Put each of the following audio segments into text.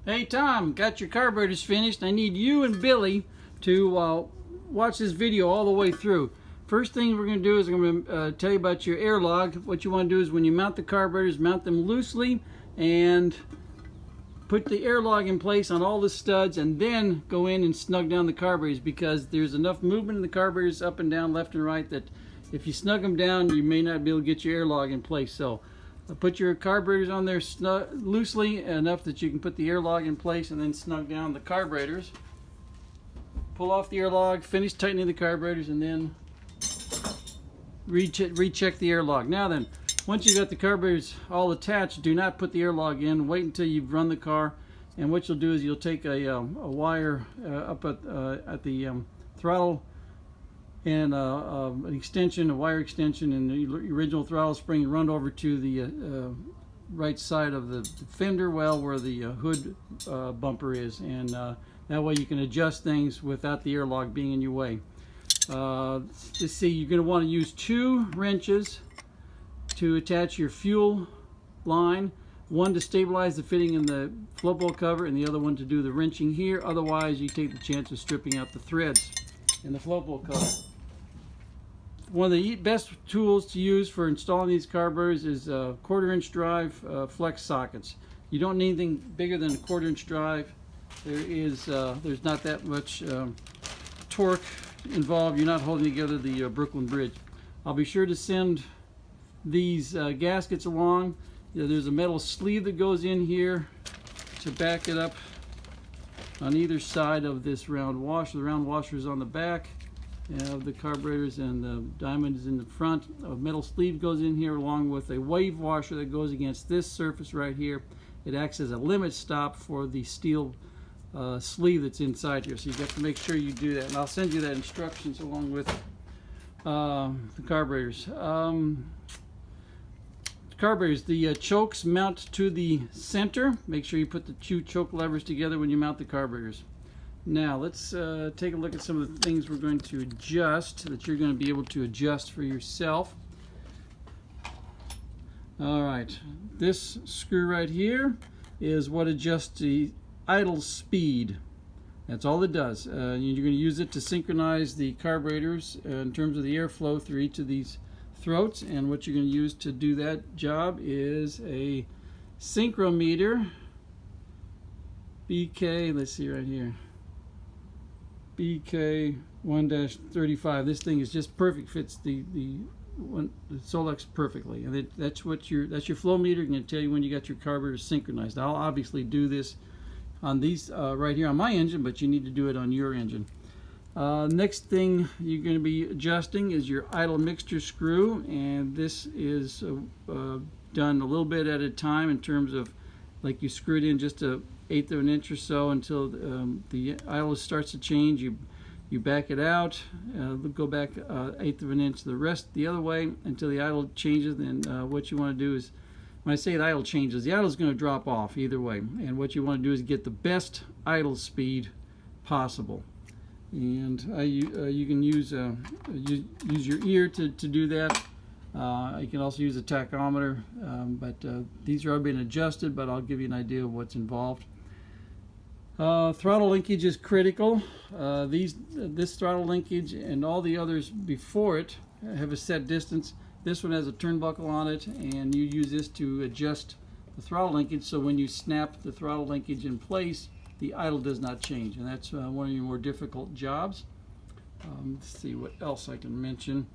Hey Tom, got your carburetors finished. I need you and Billy to watch this video all the way through. First thing we're going to do is I'm going to tell you about your air log. What you want to do is when you mount the carburetors, mount them loosely and put the air log in place on all the studs, and then go in and snug down the carburetors, because there's enough movement in the carburetors up and down, left and right, that if you snug them down, you may not be able to get your air log in place. So put your carburetors on there loosely enough that you can put the air log in place, and then snug down the carburetors. Pull off the air log, finish tightening the carburetors, and then recheck the air log. Now then, once you got the carburetors all attached, do not put the air log in. Wait until you've run the car, and what you'll do is you'll take a wire up at the throttle, and an extension, a wire extension, and the original throttle spring, run over to the right side of the fender well where the hood bumper is, and that way you can adjust things without the air log being in your way. Let's see, you're going to want to use 2 wrenches to attach your fuel line, one to stabilize the fitting in the float bowl cover, and the other one to do the wrenching here. Otherwise, you take the chance of stripping out the threads in the float bowl cover. One of the best tools to use for installing these carburetors is 1/4-inch drive flex sockets. You don't need anything bigger than a 1/4-inch drive. There's not that much torque involved. You're not holding together the Brooklyn Bridge. I'll be sure to send these gaskets along. There's a metal sleeve that goes in here to back it up on either side of this round washer. The round washer is on the back of the carburetors, and the diamond is in the front. A metal sleeve goes in here along with a wave washer that goes against this surface right here. It acts as a limit stop for the steel sleeve that's inside here, so you have to make sure you do that, and I'll send you that instructions along with the carburetors. Carburetors, the chokes mount to the center. Make sure you put the 2 choke levers together when you mount the carburetors. Now let's take a look at some of the things we're going to adjust, that you're going to be able to adjust for yourself. Alright, this screw right here is what adjusts the idle speed. That's all it does. You're going to use it to synchronize the carburetors in terms of the airflow through each of these throats, and what you're going to use to do that job is a synchrometer, BK, let's see right here, BK 1-35. This thing is just perfect, fits the Solex perfectly, and that's your flow meter. Going to tell you when you got your carburetors synchronized. I'll obviously do this on these right here on my engine, but you need to do it on your engine. Next thing you're going to be adjusting is your idle mixture screw, and this is done a little bit at a time, in terms of, like, you screw it in just 1/8 of an inch or so until the idle starts to change. You back it out, go back 1/8 of an inch the rest the other way until the idle changes. And what you want to do is, when I say the idle changes, the idle is going to drop off either way, and what you want to do is get the best idle speed possible. And you can use your ear to do that. You can also use a tachometer, but these are all being adjusted, but I'll give you an idea of what's involved. Throttle linkage is critical. This throttle linkage and all the others before it have a set distance. This one has a turnbuckle on it, and you use this to adjust the throttle linkage, so when you snap the throttle linkage in place, the idle does not change, and that's one of your more difficult jobs. Let's see what else I can mention.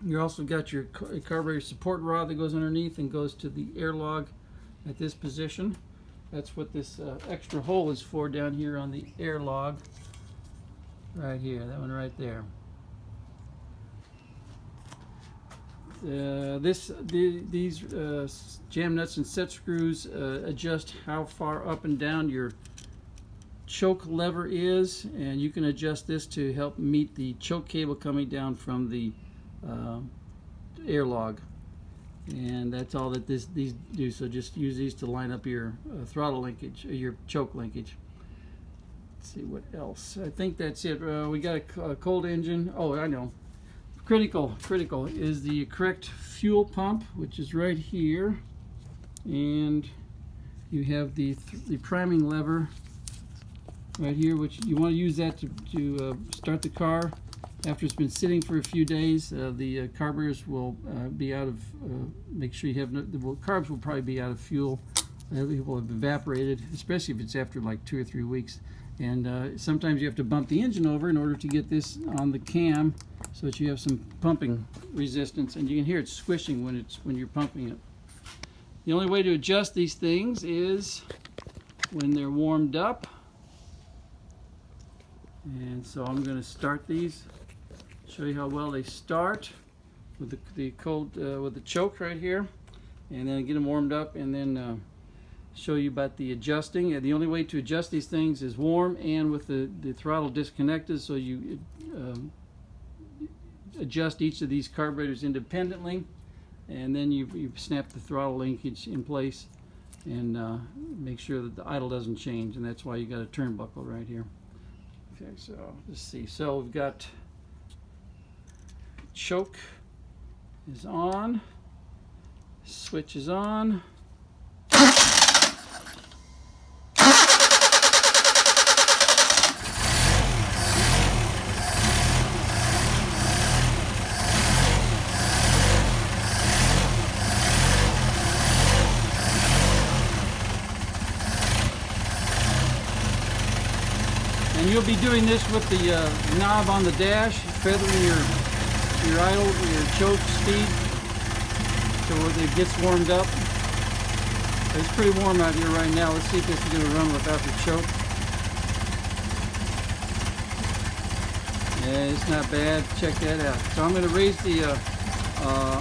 You also got your carburetor support rod that goes underneath and goes to the air log at this position. That's what this extra hole is for down here on the air log. Right here, that one right there. These jam nuts and set screws adjust how far up and down your choke lever is, and you can adjust this to help meet the choke cable coming down from the air log. And that's all that these do. So just use these to line up your throttle linkage, your choke linkage. Let's see what else. I think that's it. We got a cold engine. Oh, I know. Critical is the correct fuel pump, which is right here, and you have the priming lever right here, which you want to use that to start the car. After it's been sitting for a few days, the carburetors will be out of, make sure you have, the carbs will probably be out of fuel. They will have evaporated, especially if it's after like 2 or 3 weeks. And sometimes you have to bump the engine over in order to get this on the cam so that you have some pumping resistance, and you can hear it squishing when you're pumping it. The only way to adjust these things is when they're warmed up. And so I'm going to start these, show you how well they start with the cold with the choke right here, and then get them warmed up, and then show you about the adjusting. The only way to adjust these things is warm and with the throttle disconnected, so you adjust each of these carburetors independently, and then you snap the throttle linkage in place and make sure that the idle doesn't change, and that's why you got a turnbuckle right here. Okay, so let's see. So we've got choke is on, switch is on. And you'll be doing this with the knob on the dash, feathering your idle, your choke speed, so it gets warmed up. It's pretty warm out here right now. Let's see if this is going to run without the choke. Yeah, it's not bad. Check that out. So I'm going to raise the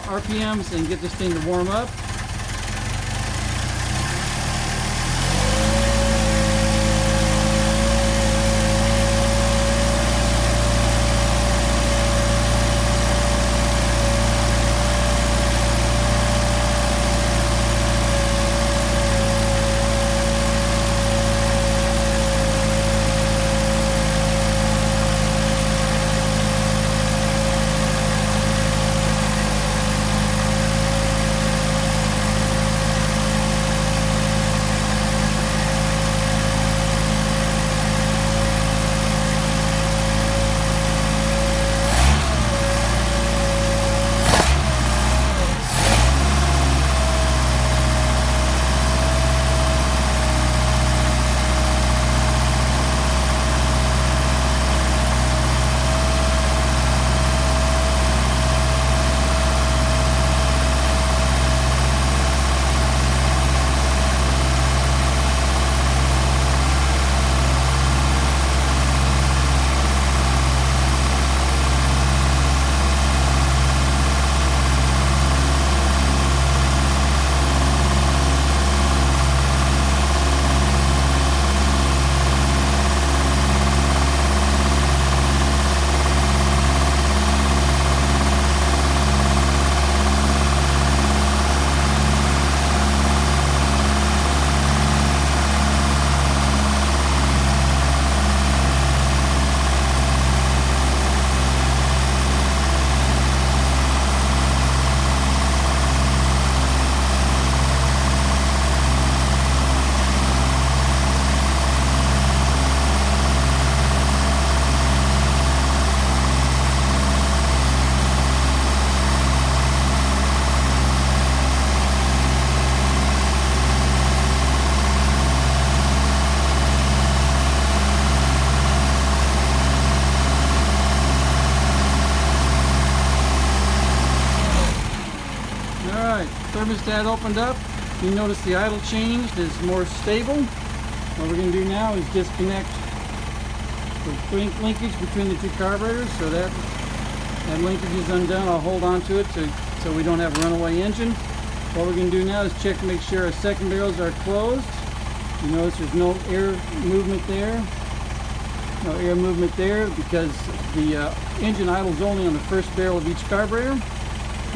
RPMs and get this thing to warm up. Thermostat opened up. You notice the idle changed, is more stable. What we're going to do now is disconnect the linkage between the two carburetors, so that linkage is undone. I'll hold on to it so we don't have a runaway engine. What we're going to do now is check to make sure our second barrels are closed. You notice there's no air movement there. No air movement there because the engine idles only on the first barrel of each carburetor.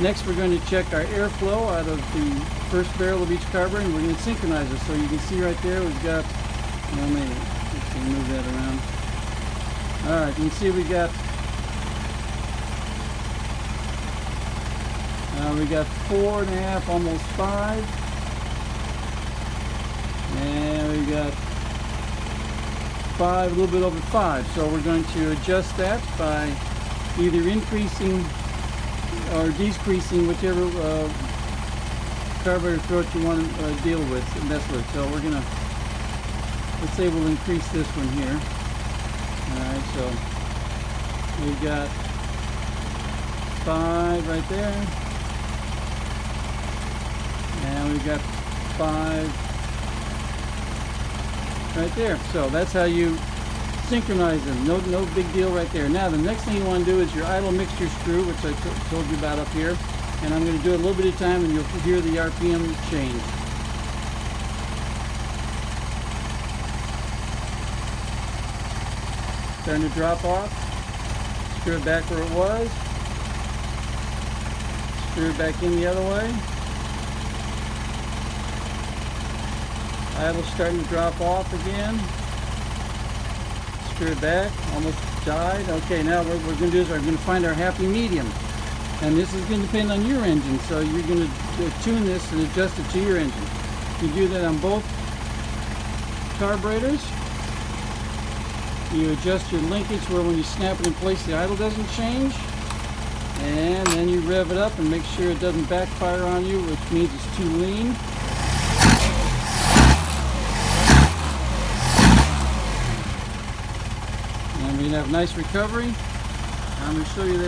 Next, we're going to check our airflow out of the first barrel of each carburetor, and we're going to synchronize it. So you can see right there, we've got, well, maybe, let's move that around. All right, you can see we got 4.5, almost 5. And we got 5, a little bit over 5. So we're going to adjust that by either increasing or decreasing whichever carburetor throat you want to deal with and mess with. So we're gonna, let's say we'll increase this one here. Alright, so we've got 5 right there, and we've got 5 right there. So that's how you synchronize them. No big deal right there. Now the next thing you want to do is your idle mixture screw, which I told you about up here, and I'm going to do it a little bit at a time and you'll hear the RPM change. Starting to drop off. Screw it back where it was. Screw it back in the other way. Idle's starting to drop off again. Screw it back. Almost died. Okay, now what we're going to do is we're going to find our happy medium. And this is going to depend on your engine, so you're going to tune this and adjust it to your engine. You do that on both carburetors. You adjust your linkage where when you snap it in place the idle doesn't change. And then you rev it up and make sure it doesn't backfire on you, which means it's too lean. And we have nice recovery. I'm going to show you that.